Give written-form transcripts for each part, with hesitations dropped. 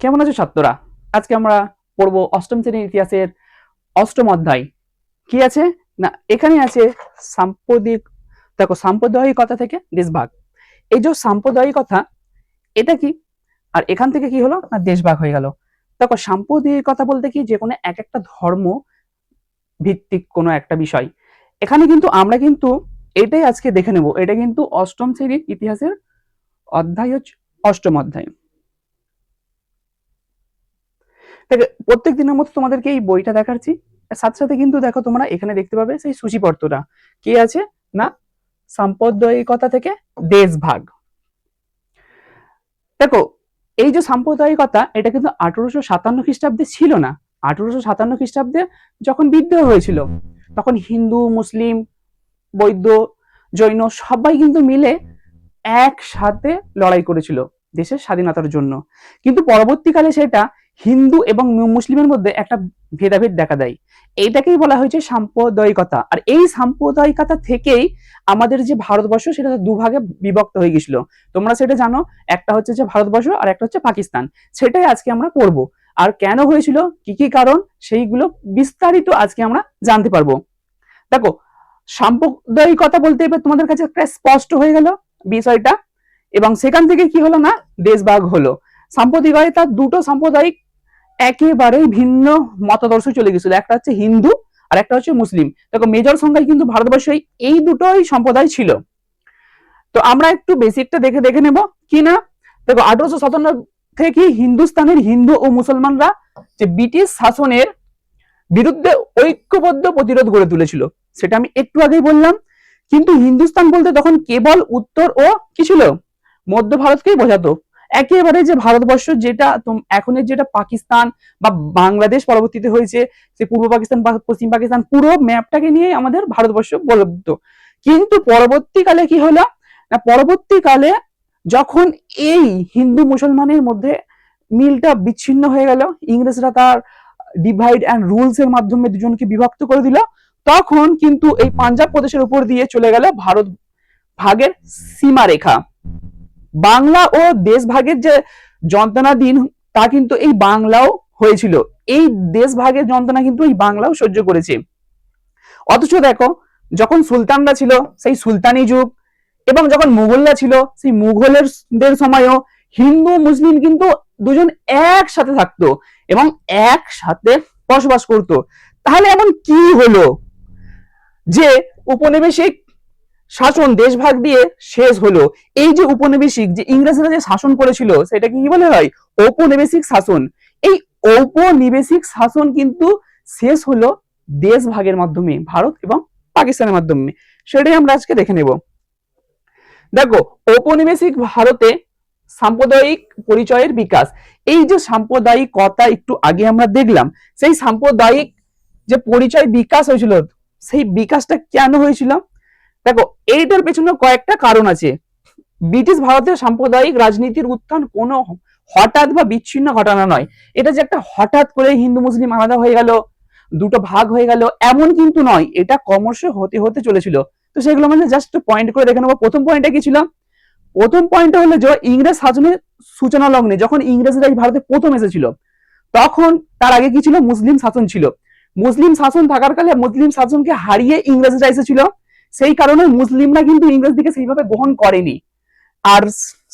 কেমন আছো ছাত্ররা? আজকে আমরা পড়বো অষ্টম শ্রেণীর ইতিহাসের অষ্টম অধ্যায়। কি আছে না, এখানে আছে সাম্প্রদায়িক। দেখো, সাম্প্রদায়িকতা থেকে দেশভাগ। এই যে সাম্প্রদায়িকতা, এটা কি? আর এখান থেকে কি হলো না, দেশভাগ হয়ে গেল। দেখো, সাম্প্রদায়িকতা বলতে কি, যে কোনো এক একটা ধর্ম ভিত্তিক কোনো একটা বিষয়। এখানে কিন্তু আমরা কিন্তু এটাই আজকে দেখে নেব। এটা কিন্তু অষ্টম শ্রেণীর ইতিহাসের অধ্যায় হচ্ছে অষ্টম অধ্যায়। প্রত্যেক দিনের মতো তোমাদেরকে এই বইটা দেখাচ্ছি, সাথে সাথে কিন্তু দেখো, তোমরা এখানে দেখতে পাবে সেই সূচিপত্রটা কি আছে না, সাম্প্রদায়িকতা থেকে দেশভাগ। দেখো, এই যে সাম্প্রদায়িকতা, এটা কিন্তু 1857 খ্রিস্টাব্দে ছিল না। 1857 খ্রিস্টাব্দে যখন বিদ্রোহ হয়েছিল, তখন হিন্দু, মুসলিম, বৌদ্ধ, জৈন সবাই কিন্তু মিলে একসাথে লড়াই করেছিল দেশের স্বাধীনতার জন্য। কিন্তু পরবর্তীকালে সেটা হিন্দু এবং মুসলিমের মধ্যে একটা ভেদাভেদ দেখা দেয়। এইটাকেই বলা হয়েছে সাম্প্রদায়িকতা। আর এই সাম্প্রদায়িকতা থেকেই আমাদের যে ভারতবর্ষ, সেটা দুভাগে বিভক্ত হয়ে গেছিল। তোমরা সেটা জানো, একটা হচ্ছে যে ভারতবর্ষ আর একটা হচ্ছে পাকিস্তান। সেটাই আজকে আমরা পড়বো। আর কেন হয়েছিল, কি কি কারণ, সেইগুলো বিস্তারিত আজকে আমরা জানতে পারবো। দেখো, সাম্প্রদায়িকতা বলতে এবার তোমাদের কাছে একটা স্পষ্ট হয়ে গেল বিষয়টা। এবং সেখান থেকে কি হলো না, দেশভাগ হলো। সাম্প্রদায়িকতা, দুটো সাম্প্রদায়িক একেবারেই ভিন্ন মতাদর্শ চলে গেছিল। একটা হচ্ছে হিন্দু আর একটা হচ্ছে মুসলিম। দেখো, মেজর সংখ্যায় কিন্তু ভারতবর্ষে এই দুটোই সম্প্রদায় ছিল। তো আমরা একটু বেসিকটা দেখে দেখে নেব কি না। দেখো, 1857 থেকে হিন্দুস্তানের হিন্দু ও মুসলমানরা যে ব্রিটিশ শাসনের বিরুদ্ধে ঐক্যবদ্ধ প্রতিরোধ গড়ে তুলেছিল, সেটা আমি একটু আগেই বললাম। কিন্তু হিন্দুস্তান বলতে তখন কেবল উত্তর ও কি ছিল, মধ্য ভারতকেই বোঝাতো। একেবারে যে ভারতবর্ষ, যেটা এখনের যেটা পাকিস্তান বা বাংলাদেশ পরবর্তীতে হয়েছে, যে পূর্ব পাকিস্তান বা পশ্চিম পাকিস্তান, পুরো ম্যাপটাকে নিয়ে আমাদের ভারতবর্ষ বলতো। কিন্তু পরবর্তীকালে কি হলো না, পরবর্তীকালে যখন এই হিন্দু মুসলমানের মধ্যে মিলটা বিচ্ছিন্ন হয়ে গেল, ইংরেজরা তার ডিভাইড অ্যান্ড রুলস এর মাধ্যমে দুজনকে বিভক্ত করে দিল, তখন কিন্তু এই পাঞ্জাব প্রদেশের উপর দিয়ে চলে গেল ভারত ভাগের সীমারেখা। বাংলা ও দেশ ভাগের যে যন্ত্রণা দিন, তা কিন্তু এই বাংলাও হয়েছিল। এই দেশ ভাগের যন্ত্রণা কিন্তু এই বাংলাও সহ্য করেছে। অথচ দেখো, যখন সুলতানরা ছিল সেই সুলতানি যুগ, এবং যখন মুঘলরা ছিল সেই মুঘলদের সময়ও হিন্দু মুসলিম কিন্তু দুজন একসাথে থাকতো এবং একসাথে বসবাস করত। তাহলে এমন কি হলো যে উপনিবেশিক শাসন দেশভাগ দিয়ে শেষ হলো? এই যে উপনিবেশিক, যে ইংরেজরা যে শাসন করেছিল, সেটাকে কি বলে হয়, ঔপনিবেশিক শাসন। এই ঔপনিবেশিক শাসন কিন্তু শেষ হলো দেশ ভাগের মাধ্যমে, ভারত এবং পাকিস্তানের মাধ্যমে। সেটাই আমরা আজকে দেখে নেব। দেখো, ঔপনিবেশিক ভারতে সাম্প্রদায়িক পরিচয়ের বিকাশ। এই যে সাম্প্রদায়িকতা একটু আগে আমরা দেখলাম, সেই সাম্প্রদায়িক যে পরিচয় বিকাশ হয়েছিল, সেই বিকাশটা কেন হয়েছিল? দেখো, এইটার পেছনে কয়েকটা কারণ আছে। ব্রিটিশ ভারতের সাম্প্রদায়িক রাজনীতির উত্থান কোনো হঠাৎ বা বিচ্ছিন্ন ঘটনা নয়। এটা যে একটা হঠাৎ করে হিন্দু মুসলিম আলাদা হয়ে গেল, দুটো ভাগ হয়ে গেল, এমন কিন্তু নয়। এটা ক্রমশ হতে হতে চলেছিল। তো সেগুলো মানে জাস্ট পয়েন্ট করে দেখে নেবো। প্রথম পয়েন্টটা কি ছিল? প্রথম পয়েন্টটা হলো যে ইংরেজ শাসনের সূচনা লগ্নে, যখন ইংরেজরা এই ভারতে প্রথম এসেছিল, তখন তার আগে কি ছিল, মুসলিম শাসন ছিল। মুসলিম শাসন থাকার কালে মুসলিম শাসনকে হারিয়ে ইংরেজরা এসেছিল। সেই কারণে মুসলিমরা কিন্তু ইংরেজদিকে সেইভাবে গ্রহণ করেনি। আর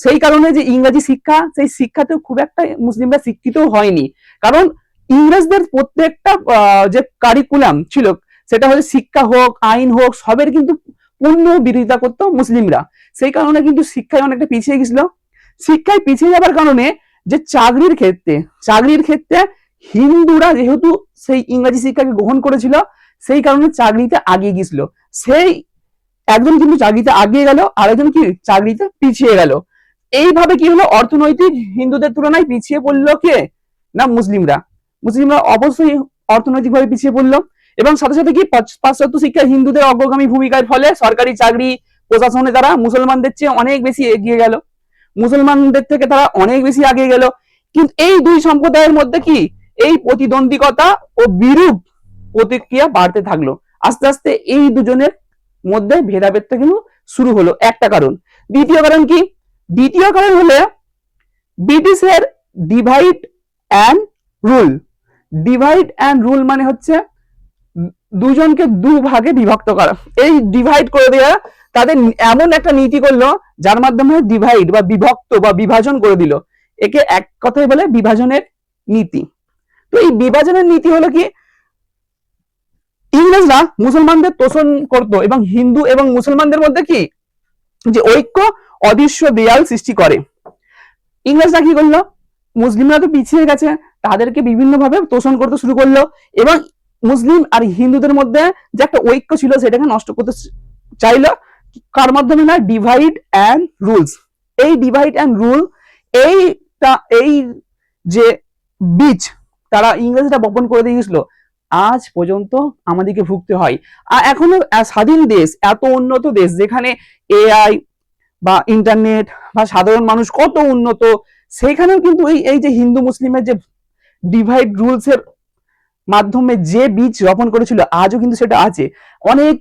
সেই কারণে যে ইংরেজি শিক্ষা, সেই শিক্ষাতেও খুব একটা মুসলিমরা শিক্ষিত হয়নি। কারণ ইংরেজদের প্রত্যেকটা যে কারিকুলাম ছিল, সেটা হচ্ছে শিক্ষা হোক, আইন হোক, সবের কিন্তু পূর্ণ বিরোধিতা করতো মুসলিমরা। সেই কারণে কিন্তু শিক্ষায় অনেকটা পিছিয়ে গেছিল। শিক্ষায় পিছিয়ে যাবার কারণে যে চাকরির ক্ষেত্রে হিন্দুরা যেহেতু সেই ইংরেজি শিক্ষাকে গ্রহণ করেছিল, সেই কারণে চাকরিতে আগিয়ে গেছিল। সেই একজন কিন্তু চাকরিতে আগিয়ে গেল, আরেকজন কি চাকরিতে পিছিয়ে গেল। এইভাবে কি হলো, অর্থনৈতিক হিন্দুদের তুলনায় পিছিয়ে পড়লো কে না, মুসলিমরা। মুসলিমরা অবশ্যই অর্থনৈতিকভাবে পিছিয়ে পড়লো। এবং সাথে সাথে কি, পাশ্চাত্য শিক্ষা হিন্দুদের অগ্রগামী ভূমিকার ফলে সরকারি চাকরি প্রশাসনে তারা মুসলমানদের চেয়ে অনেক বেশি এগিয়ে গেল, মুসলমানদের থেকে তারা অনেক বেশি এগিয়ে গেল। কিন্তু এই দুই সম্প্রদায়ের মধ্যে কি, এই প্রতিদ্বন্দ্বিতা ও বিরূপ প্রতিক্রিয়া বাড়তে থাকলো। আস্তে আস্তে এই দুজনের মধ্যে ভেদাভেদটা কিন্তু শুরু হলো। একটা কারণ। দ্বিতীয় কারণ কি? দ্বিতীয় কারণ হলো ব্রিটিশের divide and rule. Divide and rule মানে হচ্ছে দুজনকে দুভাগে বিভক্ত করা। এই ডিভাইড করে দেওয়া, তাদের এমন একটা নীতি করলো যার মাধ্যমে ডিভাইড বা বিভক্ত বা বিভাজন করে দিল। একে এক কথায় বলে বিভাজনের নীতি। তো এই বিভাজনের নীতি হলো কি, ইংরেজরা মুসলমানদের তোষণ করতো এবং হিন্দু এবং মুসলমানদের মধ্যে কি যে ঐক্য অদৃশ্য দেয়াল সৃষ্টি করে। ইংরেজরা কি করলো, মুসলিমরা তো পিছিয়ে গেছে, তাদেরকে বিভিন্ন ভাবে তোষণ করতে শুরু করলো এবং মুসলিম আর হিন্দুদের মধ্যে যে একটা ঐক্য ছিল সেটাকে নষ্ট করতে চাইলো। কার মাধ্যমে না, ডিভাইড অ্যান্ড রুলস। এই ডিভাইড অ্যান্ড রুল, এই যে বীজ তারা ইংরেজরা বপন করে দিয়ে গেছিল, আজ পর্যন্ত আমাদেরকে ভুগতে হয়। আর এখনো স্বাধীন দেশ, এত উন্নত দেশ, যেখানে এআই বা ইন্টারনেট বা সাধারণ মানুষ কত উন্নত, সেখানেও কিন্তু এই যে হিন্দু মুসলিমের যে ডিভাইড রুলস এর মাধ্যমে যে বীজ রোপণ করেছিল আজও কিন্তু সেটা আছে। অনেক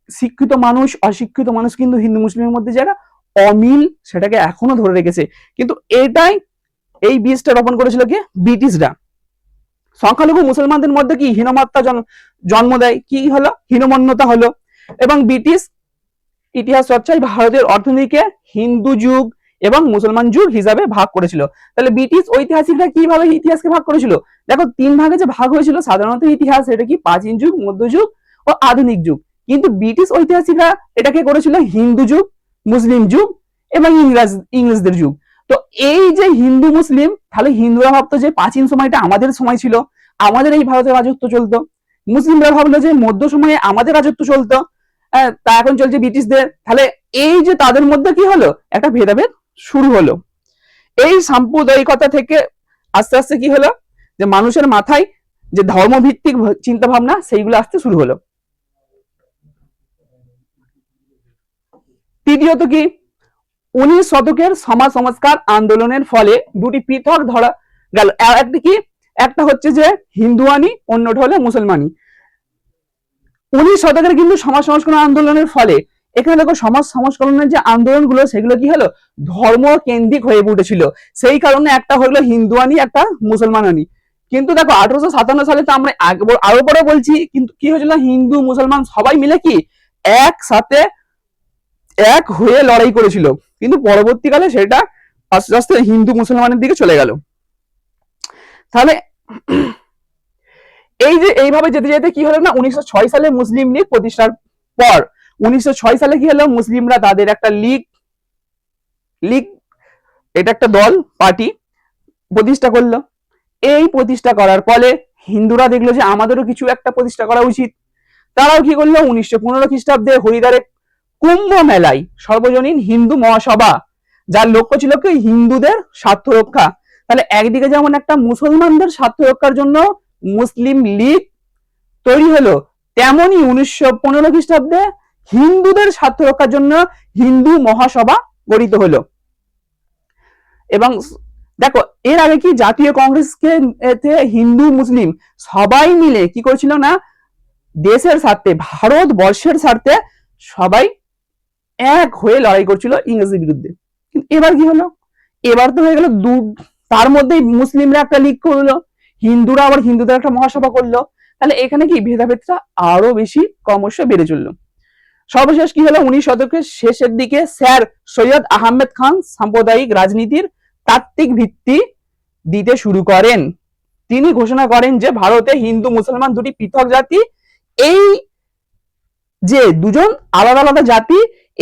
শিক্ষিত মানুষ, অশিক্ষিত মানুষ কিন্তু হিন্দু মুসলিমের মধ্যে যারা অমিল সেটাকে এখনো ধরে রেখেছে। কিন্তু এই বীজটা রোপণ করেছিল কি, ব্রিটিশরা। সংখ্যালঘু মুসলমানদের মধ্যে কি হীনমত্তা জন্ম দেয়, কি হলো, হীনমন্যতা হলো। এবং ব্রিটিশ ইতিহাস চর্চায় ভারতের অর্থনীতিকে হিন্দু যুগ এবং মুসলমান যুগ হিসাবে ভাগ করেছিল। তাহলে ব্রিটিশ ঐতিহাসিকরা কিভাবে ইতিহাসকে ভাগ করেছিল, দেখো 3 ভাগে যে ভাগ হয়েছিল সাধারণত ইতিহাস, এটা কি প্রাচীন যুগ, মধ্যযুগ ও আধুনিক যুগ। কিন্তু ব্রিটিশ ঐতিহাসিকরা এটাকে করেছিল হিন্দু যুগ, মুসলিম যুগ এবং ইংরেজদের যুগ। তো এই যে হিন্দু মুসলিম, তাহলে হিন্দুরা ভাবতো যে প্রাচীন সময়টা আমাদের সময় ছিল, আমাদের এই ভারতের রাজত্ব চলতো। মুসলিমরা ভাবলো যে মধ্য সময়ে আমাদের রাজত্ব চলতো, তা এখন চলছে ব্রিটিশদের। তাহলে এই যে তাদের মধ্যে কি হলো, একটা ভেদাভেদ শুরু হলো। এই সাম্প্রদায়িকতা থেকে আস্তে আস্তে কি হলো, যে মানুষের মাথায় যে ধর্মভিত্তিক চিন্তা ভাবনা সেইগুলো আসতে শুরু হলো। তৃতীয়ত কি, 19 শতকের সমাজ সংস্কার আন্দোলনের ফলে দুটি পৃথক ধরা গেল। একটা হচ্ছে যে হিন্দুয়ানি, অন্যটা হলো মুসলমানি। 19 শতকের কিন্তু সমাজ সংস্করণ আন্দোলনের ফলে, এখানে দেখো সমাজ সংস্করণের যে আন্দোলনগুলো সেগুলো কি হলো, ধর্ম কেন্দ্রিক হয়ে উঠেছিল। সেই কারণে একটা হলো হিন্দুয়ানি, একটা মুসলমানানি। কিন্তু দেখো 1857 সালে তো আমরা আরো পরে বলছি, কিন্তু কি হয়েছিল, হিন্দু মুসলমান সবাই মিলে কি একসাথে এক হয়ে লড়াই করেছিল। কিন্তু পরবর্তীকালে সেটা আস্তে আস্তে হিন্দু মুসলমানের দিকে চলে গেল। তাহলে এই যে এইভাবে যেতে যেতে কি হলো না, 1906 সালে মুসলিম লীগ প্রতিষ্ঠার পর 1906 সালে কি হলো, মুসলিমরা তাদের একটা লীগ, এটা একটা দল, পার্টি প্রতিষ্ঠা করলো। এই প্রতিষ্ঠা করার ফলে হিন্দুরা দেখলো যে আমাদেরও কিছু একটা প্রতিষ্ঠা করা উচিত। তারাও কি করলো, 1915 খ্রিস্টাব্দে হরিদ্বারে কুম্ভ মেলায় সর্বজনীন হিন্দু মহাসভা, যার লক্ষ্য ছিল কি হিন্দুদের স্বার্থ রক্ষা। তাহলে একদিকে যেমন একটা মুসলমানদের স্বার্থ রক্ষার জন্য মুসলিম লীগ তৈরি হলো, তেমনি 1915 খ্রিস্টাব্দে হিন্দুদের স্বার্থ রক্ষার জন্য হিন্দু মহাসভা গঠিত হলো। এবং দেখো এর আগে কি জাতীয় কংগ্রেসকে হিন্দু মুসলিম সবাই মিলে কি করেছিল না, দেশের স্বার্থে, ভারতবর্ষের স্বার্থে সবাই এক হয়ে লড়াই করছিল ইংরেজের বিরুদ্ধে। কিন্তু এবার কি হলো, এবার তো হয়ে গেল তার মধ্যেই মুসলিমরা একটা লীগ করলো, হিন্দুরা আবার হিন্দুদের একটা মহাসভা করলো। তাহলে এখানে কি ভেদাভেদটা আরো বেশি ক্রমশ বেড়ে চললো। সর্বশেষ কি হলো, 19 শতকের শেষের দিকে স্যার সৈয়দ আহমেদ খান সাম্প্রদায়িক রাজনীতির তাত্ত্বিক ভিত্তি দিতে শুরু করেন। তিনি ঘোষণা করেন যে ভারতে হিন্দু মুসলমান দুটি পৃথক জাতি, এই যে দুজন আলাদা আলাদা জাতি,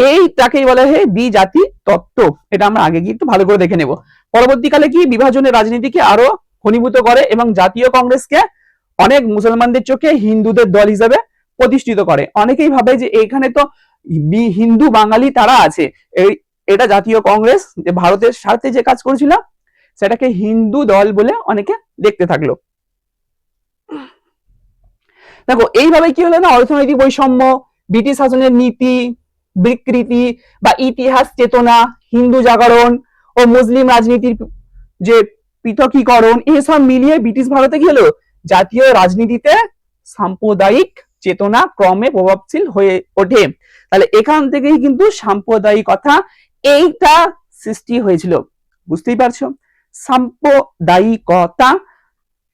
এইটাকেই বলা হয় দ্বিজাতি তত্ত্ব। এটা আমরা আগে গিয়ে একটু ভালো করে দেখে নেব। পরবর্তীকালে কি বিভাজনের রাজনীতিকে আরো ঘনীভূত করে এবং জাতীয় কংগ্রেসকে অনেক মুসলমানদের চোখে হিন্দুদের দল হিসেবে প্রতিষ্ঠিত করে। অনেকেই ভাবে যে এখানে তো হিন্দু বাঙালি তারা আছে, এটা জাতীয় কংগ্রেস যে ভারতের স্বার্থে যে কাজ করেছিল সেটাকে হিন্দু দল বলে অনেকে দেখতে থাকলো। দেখো এইভাবে কি হলো না, অর্থনৈতিক বৈষম্য, ব্রিটিশ শাসনের নীতি বিকৃতি বা ইতিহাস চেতনা, হিন্দু জাগরণ ও মুসলিম রাজনীতির যে পৃথকীকরণ, এসব মিলিয়ে ব্রিটিশ ভারতে কি হলো, জাতীয় রাজনীতিতে সাম্প্রদায়িক চেতনা ক্রমে প্রভাবশীল হয়ে ওঠে। তাহলে এখান থেকেই কিন্তু সাম্প্রদায়িকতা এইটা সৃষ্টি হয়েছিল। বুঝতেই পারছো, সাম্প্রদায়িকতা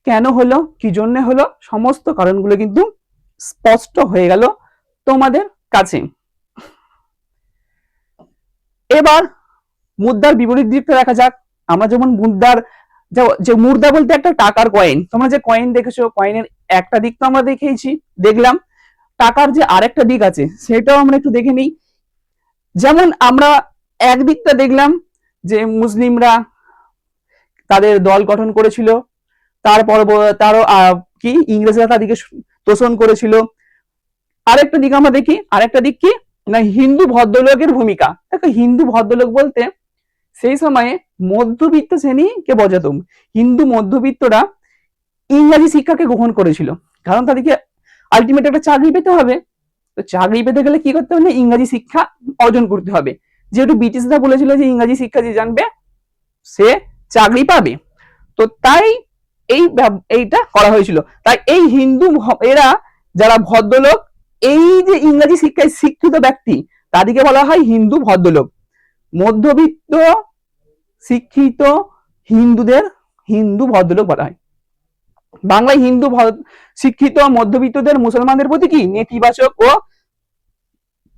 কেন হলো, কি জন্য হলো, সমস্ত কারণগুলো কিন্তু স্পষ্ট হয়ে গেল তোমাদের কাছে। এবার মুদ্রার বিপরীত দিকটা দেখা যাক। আমরা যেমন মুদ্রার যে মুদ্রা বলতে একটা টাকার কয়েন, তোমরা যে কয়েন দেখেছো, কয়েনের একটা দিক তো আমরা দেখেইছি, দেখলাম। টাকার যে আরেকটা দিক আছে সেটাও আমরা একটু দেখে নিই। যেমন আমরা একদিকটা দেখলাম যে মুসলিমরা তাদের দল গঠন করেছিল, তারপর তারও কি ইংরেজরা তাদেরকে তোষণ করেছিল। আরেকটা দিক আমরা দেখি, আরেকটা দিক কি না, হিন্দু ভদ্রলোকের ভূমিকা। দেখো হিন্দু ভদ্রলোক বলতে সেই সময়ে মধ্যবিত্ত শ্রেণীকে বোঝাতাম। হিন্দু মধ্যবিত্তরা ইংরাজি শিক্ষাকে গ্রহণ করেছিল, কারণ তাদেরকে আলটিমেট একটা চাকরি পেতে হবে। তো চাকরি পেতে গেলে কি করতে হবে, ইংরাজি শিক্ষা অর্জন করতে হবে। যেহেতু ব্রিটিশরা বলেছিল যে ইংরাজি শিক্ষা যে জানবে সে চাকরি পাবে, তো তাই এইটা করা হয়েছিল। তাই এই হিন্দু এরা যারা ভদ্রলোক, এই যে ইংরাজি শিক্ষায় শিক্ষিত ব্যক্তি, তাদেরকে বলা হয় হিন্দু ভদ্রলোক। মধ্যবিত্ত শিক্ষিত হিন্দুদের হিন্দু ভদ্রলোক বলা হয়। বাংলায় হিন্দু শিক্ষিত মধ্যবিত্তদের মুসলমানদের প্রতি কি নেতিবাচক ও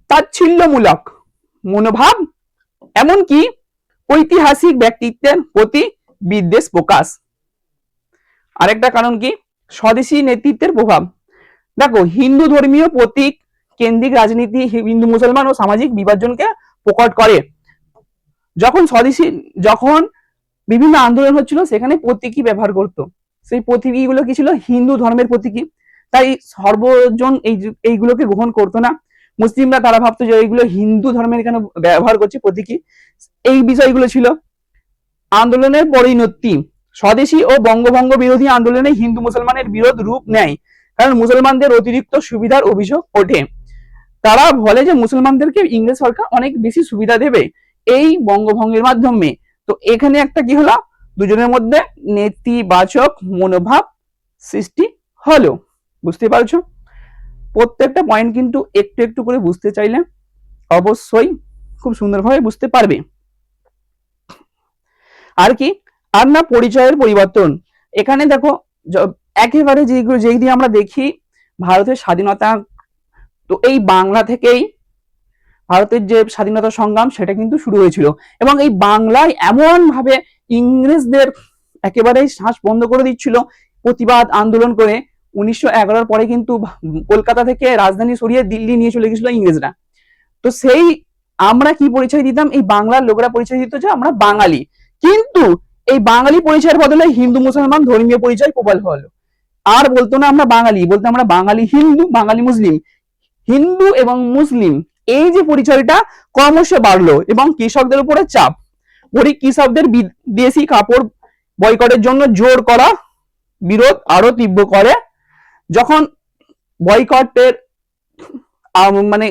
তাচ্ছিল্যমূলক মনোভাব, এমনকি ঐতিহাসিক ব্যক্তিত্বের প্রতি বিদ্বেষ প্রকাশ। আরেকটা কারণ কি, স্বদেশী নেতৃত্বের প্রভাব। দেখো হিন্দু ধর্মীয় প্রতীক কেন্দ্রিক রাজনীতি হিন্দু মুসলমান ও সামাজিক বিভাজনকে প্রকট করে। যখন বিভিন্ন আন্দোলন হচ্ছিল সেখানে প্রতীকী ব্যবহার করত, সেই প্রতীকীগুলো কি ছিল, হিন্দু ধর্মের প্রতীকী। তাই সর্বজন এইগুলোকে গ্রহণ করতো না। মুসলিমরা তারা ভাবতো যে এইগুলো হিন্দু ধর্মের কেন ব্যবহার করছে প্রতীকী, এই বিষয়গুলো ছিল। আন্দোলনের পরিণতি, স্বদেশী ও বঙ্গভঙ্গ বিরোধী আন্দোলনে হিন্দু মুসলমানের বিরোধ রূপ নেয়, কারণ মুসলমানদের অতিরিক্ত সুবিধার অভিযোগ ওঠে। তারা বলে যে মুসলমানদেরকে ইংরেজ সরকার অনেক বেশি সুবিধা দেবে এই বঙ্গভঙ্গের মাধ্যমে। তো এখানে একটা কি হলো, দুজনের মধ্যে নেতিবাচক মনোভাব সৃষ্টি হলো। বুঝতে পারছো? প্রত্যেকটা পয়েন্ট কিন্তু একটু একটু করে বুঝতে চাইলে অবশ্যই খুব সুন্দরভাবে বুঝতে পারবে। আর কি, আর না পরিচয়ের পরিবর্তন। এখানে দেখো একেবারে যেই দিয়ে আমরা দেখি ভারতের স্বাধীনতা, তো এই বাংলা থেকেই ভারতের যে স্বাধীনতা সংগ্রাম সেটা কিন্তু শুরু হয়েছিল। এবং এই বাংলায় এমন ভাবে ইংরেজদের একেবারেই শ্বাস বন্ধ করে দিচ্ছিল প্রতিবাদ আন্দোলন করে। 1911 পরে কিন্তু কলকাতা থেকে রাজধানী সরিয়ে দিল্লি নিয়ে চলে গেছিল ইংরেজরা। তো সেই আমরা কি পরিচয় দিতাম, এই বাংলার লোকেরা পরিচয় দিত যে আমরা বাঙালি। কিন্তু এই বাঙালি পরিচয়ের বদলে হিন্দু মুসলমান ধর্মীয় পরিচয় প্রবল হলো। আর বলতো না আমরা বাঙালি, বলতো আমরা বাঙালি হিন্দু, বাঙালি মুসলিম। হিন্দু এবং মুসলিম এই যে পরিচয়টা ক্রমশ বাড়লো এবং কৃষকদের উপরে চাপ, কৃষকদের বিদেশি কাপড় বয়কটের জন্য জোর করা বিরোধ আরো তীব্র করে। যখন বয়কটের মানে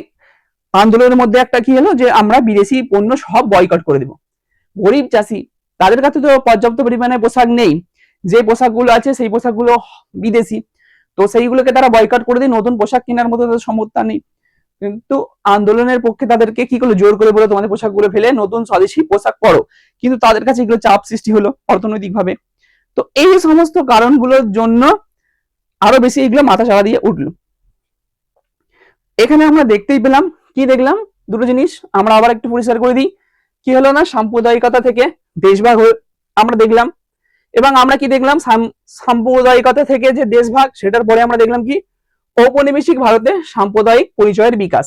আন্দোলনের মধ্যে একটা কি হলো যে আমরা বিদেশি পণ্য সব বয়কট করে দেব। গরিব চাষি, তাদের কাছে তো পর্যাপ্ত পরিমাণে পোশাক নেই, যে পোশাকগুলো আছে সেই পোশাকগুলো বিদেশি, তো সেইগুলোকে তারা বয়কট করে দিয়ে নতুন পোশাক কেনার মতো তাদের ক্ষমতা নেই। কিন্তু আন্দোলনের পক্ষে তাদেরকে কি করলো, জোর করে বলে তোমাদের পোশাকগুলো ফেলে নতুন স্বদেশি পোশাক পরো। কিন্তু তাদের কাছে এগুলো চাপ সৃষ্টি হলো অর্থনৈতিকভাবে। তো এই সমস্ত কারণগুলোর জন্য আরো বেশি এগুলো মাথা চাড়া দিয়ে উঠলো। এখানে আমরা দেখতেই পেলাম, কি দেখলাম, দুটো জিনিস আমরা আবার একটু পরিষ্কার করে দিই। কি হলো না, সাম্প্রদায়িকতা থেকে দেশভাগ আমরা দেখলাম। এবং আমরা কি দেখলাম, সাম্প্রদায়িকতা থেকে যে দেশভাগ, সেটার পরে আমরা দেখলাম কি ঔপনিবেশিক ভারতে সাম্প্রদায়িক পরিচয়ের বিকাশ।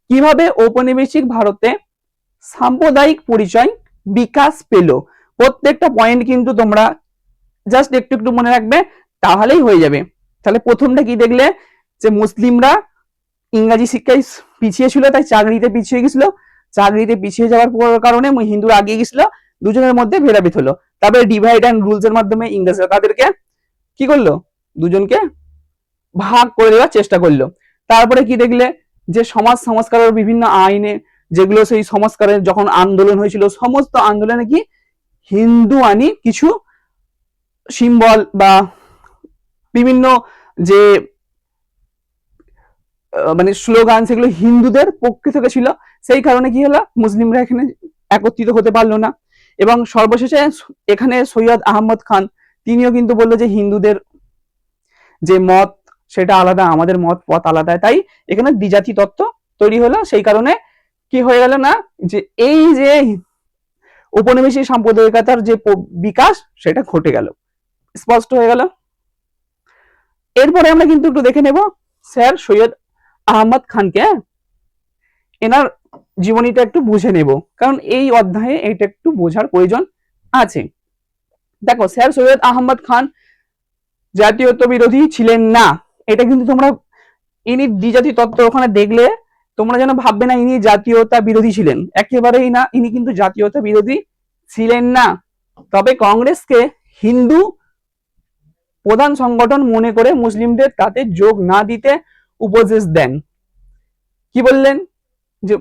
কিভাবে ঔপনিবেশিক ভারতে সাম্প্রদায়িক পরিচয় বিকাশ পেল। প্রত্যেকটা পয়েন্ট কিন্তু তোমরা জাস্ট একটু একটু মনে রাখবে, তাহলেই হয়ে যাবে। তাহলে প্রথমটা কি দেখলে, যে মুসলিমরা ইংরাজি শিক্ষায় পিছিয়ে ছিল, তাই চাকরিতে পিছিয়ে গেছিল। চাকরিতে পিছিয়ে যাওয়ার কারণে হিন্দুরা আগিয়ে গেছিল, দুজনের মধ্যে ভেদাভেদ হলো। তারপরে ডিভাইড অ্যান্ড রুলস এর মাধ্যমে ইংরেজরা তাদেরকে কি করলো, দুজনকে ভাগ করে দেওয়ার চেষ্টা করলো। তারপরে কি দেখলে, যে সমাজ সংস্কারের বিভিন্ন আইনে যেগুলো, সেই সংস্কারের যখন আন্দোলন হয়েছিল, সমস্ত আন্দোলনে কি হিন্দু আনি কিছু সিম্বল বা বিভিন্ন যে মানে স্লোগান, সেগুলো হিন্দুদের পক্ষে থেকে ছিল। সেই কারণে কি হলো, মুসলিমরা এখানে একত্রিত হতে পারলো না। এবং সর্বশেষে এখানে সৈয়দ আহমদ খান তিনিও কিন্তু বললো যে হিন্দুদের যে মত সেটা আলাদা, আমাদের মত পথ আলাদা, তাই এখানে দ্বিজাতি তত্ত্ব তৈরি হলো। সেই কারণে কি হয়ে গেল না, যে এই যে উপনিবেশিক সাম্প্রদায়িকতার যে বিকাশ সেটা ঘটে গেল, স্পষ্ট হয়ে গেল। এরপরে আমরা কিন্তু একটু দেখে নেব স্যার সৈয়দ আহমদ খানকে, এনার জীবনীটা একটু বুঝে নেব, কারণ এই অধ্যায়ে এটা একটু বোঝার প্রয়োজন আছে। দেখো, স্যার সৈয়দ আহমদ খান জাতীয়ত্ব বিরোধী ছিলেন না, এটা কিন্তু তোমরা ইনি দ্বিজাতি তত্ত্ব ওখানে দেখলে তোমরা যেন ভাববে না ইনি জাতীয়তা বিরোধী ছিলেন, একেবারেই না, ইনি কিন্তু জাতীয়তা বিরোধী ছিলেন না। তবে কংগ্রেসকে হিন্দু প্রধান সংগঠন মনে করে মুসলিমদের তাতে যোগ না দিতে উপদেশ দেন। কি বললেন, যে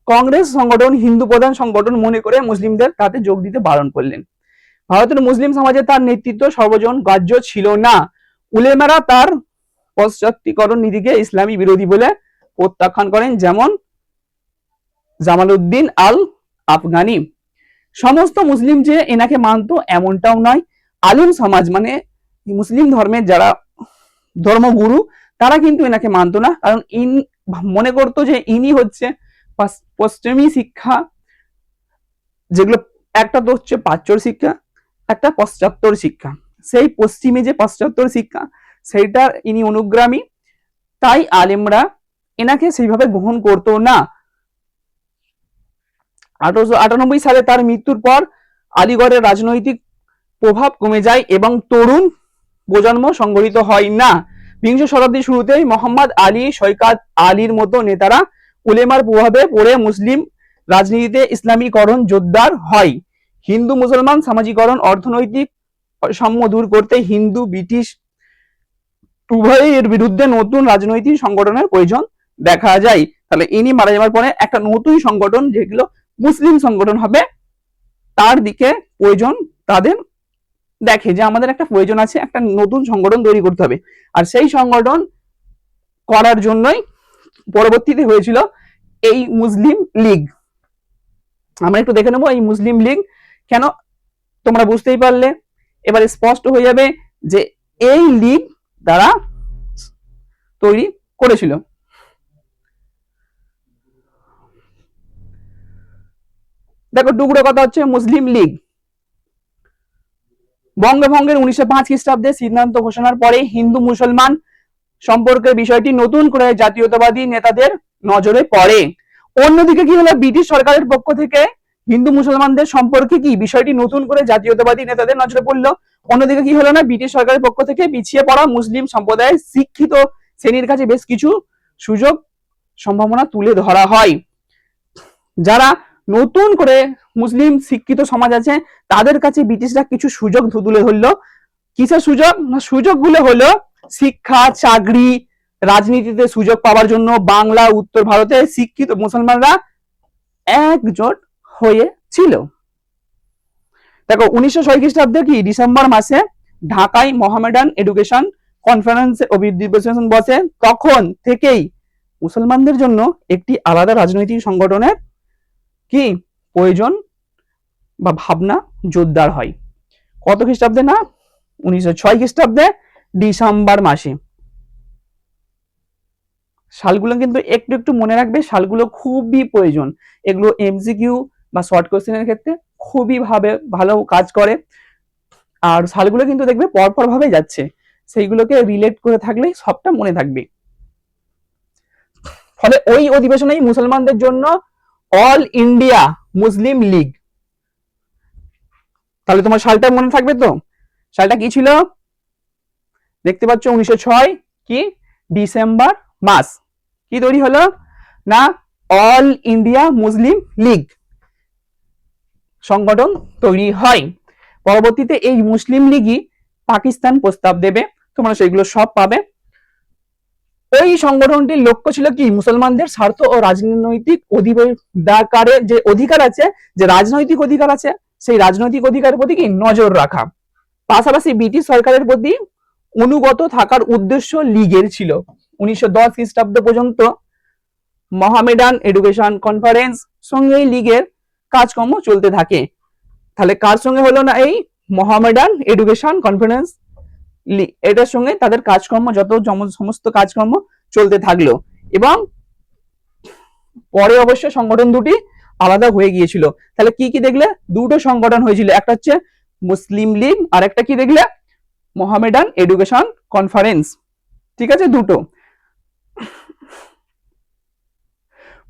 কংগ্রেস সংগঠন হিন্দু প্রধান সংগঠন মনে করে মুসলিমদের তাতে যোগ দিতে বারণ করলেন। ভারতের মুসলিম সমাজে তার নেতৃত্ব সর্বজন গ্রাহ্য ছিল না। উলেমারা তার পাশ্চাত্যিকরণ নীতিকে ইসলামী বিরোধী বলে প্রত্যাখ্যান করেন, যেমন জামালউদ্দিন আল আফগানি। সমস্ত মুসলিম যে এনাকে মানত এমনটাও নয়। আলিম সমাজ মানে মুসলিম ধর্মের যারা ধর্মগুরু তারা কিন্তু এনাকে মানত না, কারণ মনে করতো যে ইনি হচ্ছে পশ্চিমী শিক্ষা, যেগুলো একটা তো হচ্ছে প্রাচ্যর শিক্ষা, একটা পাশ্চাত্যর শিক্ষা, সেই পশ্চিমে যে পাশ্চাত্যর শিক্ষা সেইটার ইনি অনুগ্রামী, তাই আলেমরা এনাকে সেইভাবে গ্রহণ করতো না। 1898 সালে তার মৃত্যুর পর আলিগড়ের রাজনৈতিক প্রভাব কমে যায় এবং তরুণ প্রজন্ম সংগঠিত হয় না। বিংশ শতাব্দীর শুরুতেই মোহাম্মদ আলী, সৈকত আলীর মতো নেতারা উলেমার প্রভাবে পড়ে মুসলিম রাজনীতিতে ইসলামীকরণ জোরদার হয়। হিন্দু মুসলমান সামাজিকরণ, অর্থনৈতিক সাম্য দূর করতে হিন্দু ব্রিটিশ উভয়ের বিরুদ্ধে নতুন রাজনৈতিক সংগঠনের প্রয়োজন দেখা যায়। তাহলে ইনি মারা যাওয়ার পরে একটা নতুন সংগঠন যেগুলো মুসলিম সংগঠন হবে তার দিকে প্রয়োজন তাদের দেখে, যে আমাদের একটা প্রয়োজন আছে, একটা নতুন সংগঠন তৈরি করতে হবে। আর সেই সংগঠন করার জন্যই পরবর্তীতে হয়েছিল এই মুসলিম লীগ। আমরা একটু দেখে নেবো এই মুসলিম লীগ কেন, তোমরা বুঝতেই পারলে, এবার স্পষ্ট হয়ে যাবে যে এই লীগ দ্বারা তৈরি করেছিল। দেখো, টুকরো কথা হচ্ছে মুসলিম লীগ বঙ্গভঙ্গের 1905 খ্রিস্টাব্দে সিদ্ধান্ত ঘোষণার পরে হিন্দু মুসলমান সম্পর্কের বিষয়টি নতুন করে জাতীয়তাবাদী নেতাদের নজরে পড়ে। অন্যদিকে কি হলো, ব্রিটিশ সরকারের পক্ষ থেকে হিন্দু মুসলমানদের সম্পর্কে কি বিষয়টি নতুন করে জাতীয়তাবাদী নেতাদের নজরে পড়লো। অন্যদিকে কি হলো না, ব্রিটিশ সরকারের পক্ষ থেকে পিছিয়ে পড়া মুসলিম সম্প্রদায়ের শিক্ষিত শ্রেণীর কাছে বেশ কিছু সুযোগ সম্ভাবনা তুলে ধরা হয়। যারা নতুন করে মুসলিম শিক্ষিত সমাজ আছে তাদের কাছে ব্রিটিশরা কিছু সুযোগ তুলে ধরলো। কিসের সুযোগ না, সুযোগগুলো হলো শিক্ষা, চাকরি, রাজনীতিতে সুযোগ পাওয়ার জন্য বাংলা উত্তর ভারতে শিক্ষিত মুসলমানরা একজোট হয়েছিল। দেখো, 1906 খ্রিস্টাব্দে কি ডিসেম্বর মাসে ঢাকায় মোহামেডান এডুকেশন কনফারেন্স অধিবেশন বসে, তখন থেকেই মুসলমানদের জন্য একটি আলাদা রাজনৈতিক সংগঠনের কি প্রয়োজন বা ভাবনা জোরদার হয়। কত খ্রিস্টাব্দে না, 1906 খ্রিস্টাব্দে ডিসেম্বর মাসে। সালগুলো কিন্তু একটু একটু মনে রাখবে, সালগুলো খুবই প্রয়োজন, এগুলো এমসিকিউ বা শর্ট কোশ্চেনের ক্ষেত্রে খুবই ভালো কাজ করে। আর সালগুলো কিন্তু দেখবে পরপর ভাবে যাচ্ছে, সেইগুলোকে রিলেট করে থাকলেই সবটা মনে থাকবে। ফলে ওই অধিবেশনেই মুসলমানদের জন্য অল ইন্ডিয়া মুসলিম লীগ, তাহলে তোমার সালটা মনে থাকবে তো, সালটা কি ছিল দেখতে পাচ্ছ, 1906 কি ডিসেম্বর মাস কি তৈরি হলো না, অল ইন্ডিয়া মুসলিম লীগ সংগঠন তৈরি হয়। পরবর্তীতে এই মুসলিম লীগই পাকিস্তান প্রস্তাব দেবে, তোমরা সেগুলো সব পাবে। ওই সংগঠনটির লক্ষ্য ছিল কি, মুসলমানদের স্বার্থ ও রাজনৈতিক অধিকারের যে অধিকার আছে, যে রাজনৈতিক অধিকার আছে, সেই রাজনৈতিক অধিকারের প্রতি কি নজর রাখা, পাশাপাশি ব্রিটিশ সরকারের প্রতি অনুগত থাকার উদ্দেশ্য লীগের ছিল। 1910 খ্রিস্টাব্দ পর্যন্ত মোহামেডান এডুকেশন কনফারেন্স সঙ্গে এই লীগের কাজকর্ম চলতে থাকে। তাহলে কার সঙ্গে হলো না, এই মোহামেডান এডুকেশন কনফারেন্স এটার সঙ্গে তাদের কাজকর্ম সমস্ত কাজকর্ম চলতে থাকলো। এবং পরে অবশ্য সংগঠন দুটি আলাদা হয়ে গিয়েছিল। তাহলে কি কি দেখলে? দুটো সংগঠন হয়েছিল, একটা হচ্ছে মুসলিম লীগ আর একটা কি দেখলে? Mohammedan education conference. ঠিক আছে, দুটো।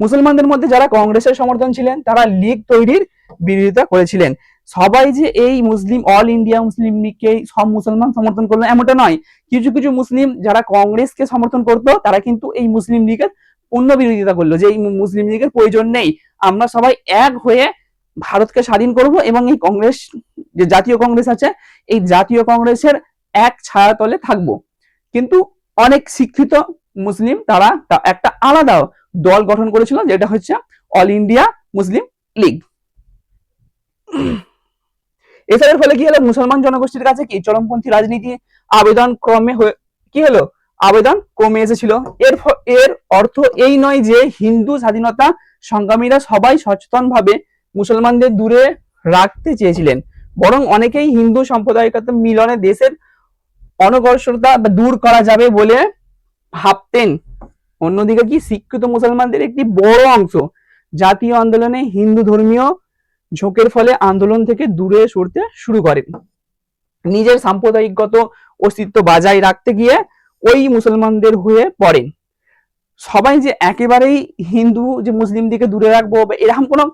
মুসলমানদের মধ্যে যারা কংগ্রেসের সমর্থন ছিলেন তারা লীগ তৈরির বিরোধিতা করেছিলেন। সবাই যে এই মুসলিম অল ইন্ডিয়া মুসলিম লীগকে সব মুসলমান সমর্থন করলো এমনটা নয়। কিছু কিছু মুসলিম যারা কংগ্রেসকে সমর্থন করতো তারা কিন্তু এই মুসলিম লীগের পূর্ণ বিরোধিতা করলো, যে এই মুসলিম লীগের প্রয়োজন নেই, আমরা সবাই এক হয়ে ভারতকে স্বাধীন করব এবং এই কংগ্রেস যে জাতীয় কংগ্রেস আছে এই জাতীয় কংগ্রেসের এক ছায়াতলে থাকবো। কিন্তু অনেক শিক্ষিত মুসলিম তারা একটা আলাদা দল গঠন করেছিল, যেটা হচ্ছে অল ইন্ডিয়া মুসলিম লীগ। এসবের ফলে কি হলো? মুসলমান জনগোষ্ঠীর কাছে কি চরমপন্থী রাজনীতি আবেদন ক্রমে কি হলো? আবেদন কমে এসেছিল। এর অর্থ এই নয় যে হিন্দু স্বাধীনতা সংগ্রামীরা সবাই সচেতন ভাবে মুসলমানদের দূরে রাখতে চেয়েছিলেন, বরং অনেকেই হিন্দু সাম্প্রদায়িকতা মিলনে দেশের অনগ্রসরতা দূর করা যাবে বলে ভাবতেন। অন্যদিকে কি শিক্ষিত মুসলমানদের একটি বড় অংশ জাতীয় আন্দোলনে হিন্দু ধর্মীয় ঝোঁকের ফলে আন্দোলন থেকে দূরে সরতে শুরু করেন। নিজের সাম্প্রদায়িকগত অস্তিত্ব বজায় রাখতে গিয়ে ওই মুসলমানদের হয়ে পড়েন। সবাই যে একেবারেই হিন্দু যে মুসলিম দিকে দূরে রাখবো এরকম কোনো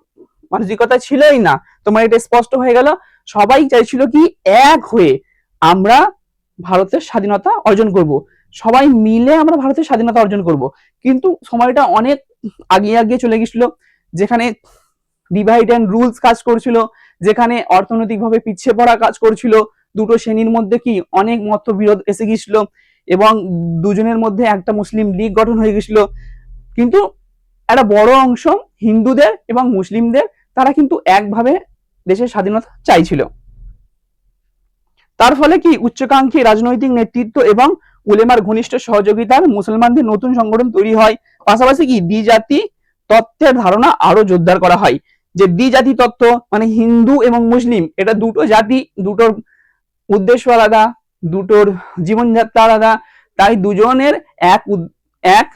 মানসিকতা ছিলই না। তোমার এটা স্পষ্ট হয়ে গেল। সবাই চাইছিল কি এক হয়ে আমরা ভারতের স্বাধীনতা অর্জন করব, সবাই মিলে আমরা ভারতের স্বাধীনতা অর্জন করব। কিন্তু সময়টা অনেক আগিয়ে চলে গেছিল, যেখানে ডিভাইড অ্যান্ড রুলস কাজ করছিল, যেখানে অর্থনৈতিকভাবে পিছিয়ে পড়া কাজ করছিল, দুটো শ্রেণীর মধ্যে কি অনেক মতবিরোধ এসে গিয়েছিল এবং দুজনের মধ্যে একটা মুসলিম লীগ গঠন হয়ে গেছিল। কিন্তু একটা বড় অংশ হিন্দুদের এবং মুসলিমদের তারা কিন্তু একভাবে দেশের স্বাধীনতা চাইছিল। তার ফলে কি উচ্চাকাঙ্ক্ষী রাজনৈতিক নেতৃত্ব এবং উলেমার ঘনিষ্ঠ সহযোগিতার মুসলমানদের নতুন সংগঠন তৈরি হয়। পাশাপাশি কি দ্বিজাতি তত্ত্বের ধারণা আরো জোরদার করা হয়, যে দ্বিজাতি তত্ত্ব মানে হিন্দু এবং মুসলিম এটা দুটো জাতি, দুটোর উদ্দেশ্য আলাদা, দুটোর জীবনযাত্রা আলাদা, তাই দুজনের এক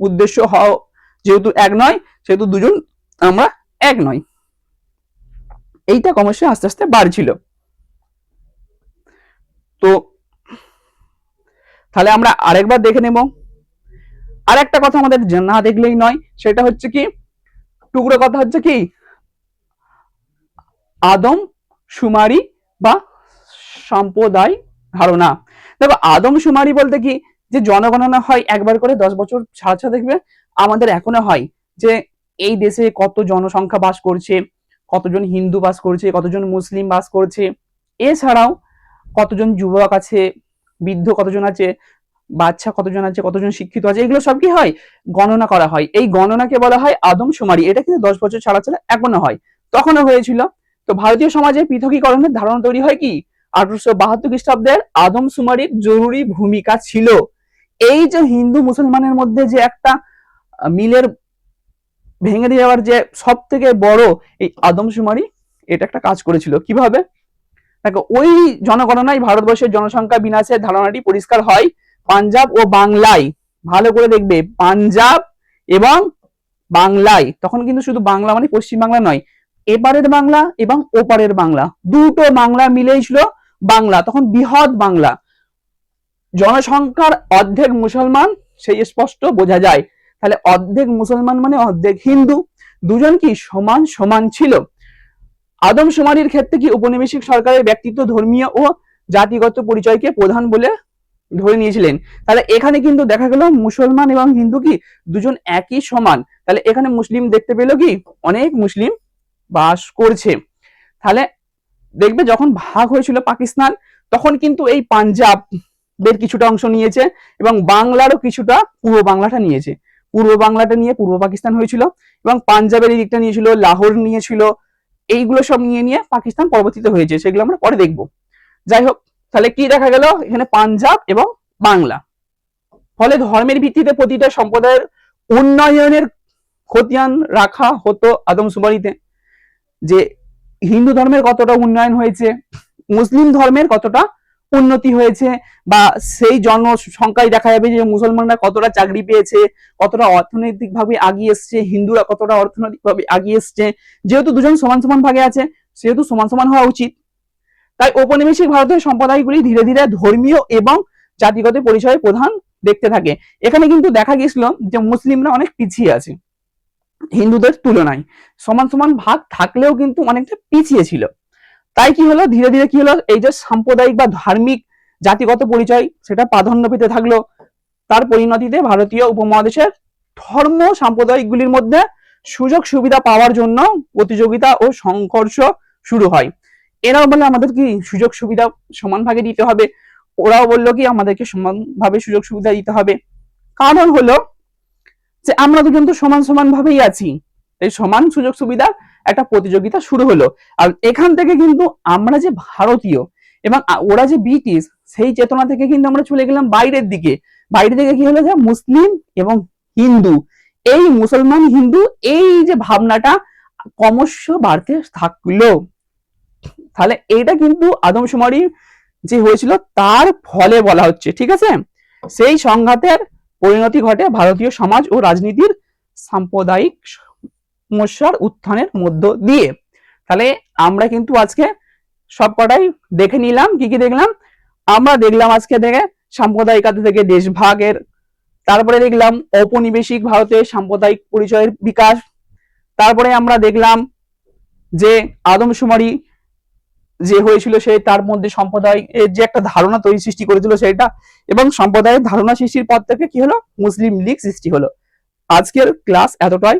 উদ্দেশ্য হওয়া যেহেতু এক নয় সেহেতু দুজন আমরা এক নয়। এইটা ক্রমশ আস্তে আস্তে বাড়ছিল। তো তাহলে আমরা আরেকবার দেখে নেব। আর একটা কথা আমাদের না দেখলেই নয়, সেটা হচ্ছে কি টুকরো কথা হচ্ছে কি আদম শুমারি বা সম্প্রদায় ধারণা। দেখো আদম শুমারি বলতে কি যে জনগণনা হয় একবার করে 10 বছর ছাড়া দেখবে। আমাদের এখনো হয় যে এই দেশে কত জনসংখ্যা বাস করছে, কতজন হিন্দু বাস করছে, কতজন মুসলিম বাস করছে, এছাড়াও কতজন যুবক আছে, বৃদ্ধ কতজন আছে, বাচ্চা কতজন আছে, কতজন শিক্ষিত আছে, এগুলো সব কি হয় গণনা করা হয়। এই গণনাকে বলা হয় আদম শুমারি। এটা কিন্তু 10 বছর ছাড়া এখনো হয়, তখনও হয়েছিল। তো ভারতীয় সমাজে পৃথকীকরণের ধারণা তৈরি হয় কি 1872 খ্রিস্টাব্দের আদম শুমারির জরুরি ভূমিকা ছিল। এই যে হিন্দু মুসলমানের মধ্যে যে একটা মিলের ভেঙে দিয়ে যাওয়ার যে সব থেকে বড় এই আদমশুমারি এটা একটা কাজ করেছিল। কিভাবে দেখো, ওই জনগণনায় ভারতবর্ষের জনসংখ্যা বিনাশের ধারণাটি পরিষ্কার হয় পাঞ্জাব ও বাংলায়। ভালো করে দেখবে, পাঞ্জাব এবং বাংলায়। তখন কিন্তু শুধু বাংলা মানে পশ্চিম বাংলা নয়, এপারের বাংলা এবং ওপারের বাংলা, দুটো বাংলা মিলেই ছিল বাংলা। তখন বৃহৎ বাংলা, জনসংখ্যার অর্ধেক মুসলমান, সেই স্পষ্ট বোঝা যায়। তাহলে অর্ধেক মুসলমান মানে অর্ধেক হিন্দু, দুজন কি সমান সমান ছিল। আদমশুমারির ক্ষেত্রে কি উপনিবেশিক সরকারের ব্যক্তিত্ব ধর্মীয় ও জাতিগত পরিচয়কে প্রধান বলে ধরে নিয়েছিলেন। তাহলে এখানে কিন্তু দেখা গেল মুসলমান এবং হিন্দু কি দুজন একই সমান। তাহলে এখানে মুসলিম দেখতে পেল কি অনেক মুসলিম বাস করছে। তাহলে দেখবে যখন ভাগ হয়েছিল পাকিস্তান তখন কিন্তু এই পাঞ্জাব দের কিছুটা অংশ নিয়েছে এবং বাংলারও কিছুটা পূর্ব বাংলাটা নিয়েছে। পূর্ব বাংলাটা নিয়ে পূর্ব পাকিস্তান হয়েছিল এবং পাঞ্জাবের এই দিকটা নিয়েছিল, লাহোর নিয়েছিল। এইগুলো সব নিয়ে পাকিস্তান পরবর্তীতে হয়েছে, সেগুলো আমরা পরে দেখবো। যাই হোক, তাহলে কি দেখা গেল এখানে পাঞ্জাব এবং বাংলা। ফলে ধর্মের ভিত্তিতে প্রতিটা সম্প্রদায়ের উন্নয়নের খতিয়ান রাখা হতো আদমশুমারিতে, যে হিন্দু ধর্মের কতটা উন্নয়ন হয়েছে, মুসলিম ধর্মের কতটা উন্নতি হয়েছে, বা সেই জনসংখ্যায় দেখা যাবে যে মুসলমানরা কতটা চাকরি পেয়েছে, কতটা অর্থনৈতিকভাবে এগিয়ে এসছে, হিন্দুরা কতটা অর্থনৈতিকভাবে এগিয়ে এসছে। যেহেতু দুজন সমান সমান ভাগে আছে, সেহেতু সমান সমান হওয়া উচিত। তাই ঔপনিবেশিক ভারতের সম্প্রদায়গুলি ধীরে ধীরে ধর্মীয় এবং জাতিগত পরিচয়ের প্রধান দেখতে থাকে। এখানে কিন্তু দেখা গেছিল যে মুসলিমরা অনেক পিছিয়ে আছে হিন্দুদের তুলনায়, সমান সমান ভাগ থাকলেও কিন্তু অনেকটা পিছিয়ে ছিল। তাই কি হলো, ধীরে ধীরে কি হলো, এই যে সাম্প্রদায়িক বা ধার্মিক জাতিগত পরিচয় সেটা প্রাধান্য পেতে থাকলো। তার পরিণতিতে ভারতীয় উপমহাদেশের ধর্ম সাম্প্রদায়িকগুলির মধ্যে সুযোগ সুবিধা পাওয়ার জন্য প্রতিযোগিতা ও সংঘর্ষ শুরু হয়। এরাও বলে আমাদের কি সুযোগ সুবিধা সমান ভাগে দিতে হবে, ওরাও বললো কি আমাদেরকে সমানভাবে সুযোগ সুবিধা দিতে হবে। কারণ হলো যে আমরা দুজন তো সমান সমান ভাবেই আছি, এই সমান সুযোগ সুবিধা একটা প্রতিযোগিতা শুরু হলো। আর এখান থেকে কিন্তু আমরা যে ভারতীয় এবং ওরা যে ব্রিটিশ, সেই চেতনা থেকে কিন্তু আমরা চলে গেলাম বাইরের দিকে। বাইরে থেকে কি হলো যে মুসলিম এবং হিন্দু, এই মুসলমান হিন্দু এই যে ভাবনাটা ক্রমশ বাড়তে থাকলো। তাহলে এটা কিন্তু আদমশুমারি যে হয়েছিল তার ফলে বলা হচ্ছে, ঠিক আছে। সেই সংঘাতের পরিণতি ঘটে ভারতীয় সমাজ ও রাজনীতির সাম্প্রদায়িক সমস্যার উত্থানের মধ্য দিয়ে। তাহলে আমরা কিন্তু আজকে সবকটাই দেখে নিলাম, কি কি দেখলাম আমরা, দেখলাম আজকে থেকে সাম্প্রদায়িকতা থেকে দেশভাগের, তারপরে দেখলাম ঔপনিবেশিক ভারতের সাম্প্রদায়িক পরিচয়ের বিকাশ, তারপরে আমরা দেখলাম যে আদমশুমারি যে হয়েছিল সে তার মধ্যে সম্প্রদায় যে একটা ধারণা তৈরি সৃষ্টি করেছিল সেটা, এবং সম্প্রদায়ের ধারণা সৃষ্টির পর থেকে কি হলো, মুসলিম লীগ সৃষ্টি হলো। আজকের ক্লাস এতটাই।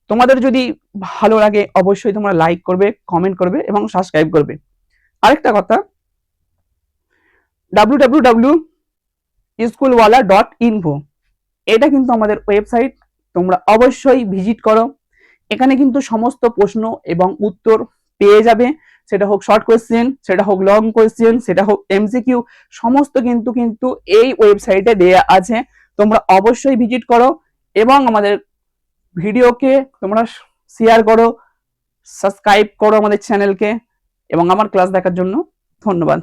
তোমাদের যদি ভালো লাগে অবশ্যই তোমরা লাইক করবে, কমেন্ট করবে এবং সাবস্ক্রাইব করবে। আরেকটা কথা, www.schoolwala.info এটা কিন্তু আমাদের ওয়েবসাইট, তোমরা অবশ্যই ভিজিট করো। এখানে কিন্তু সমস্ত প্রশ্ন এবং উত্তর পেয়ে যাবে, সেটা হোক শর্ট কোয়েশ্চেন, সেটা হোক লং কোয়েশ্চেন, সেটা হোক এমসিকিউ, সমস্ত কিন্তু এই ওয়েবসাইটে দেয়া আছে। তোমরা অবশ্যই ভিজিট করো এবং আমাদের ভিডিওকে তোমরা শেয়ার করো, সাবস্ক্রাইব করো আমাদের চ্যানেলকে, এবং আমার ক্লাস দেখার জন্য ধন্যবাদ।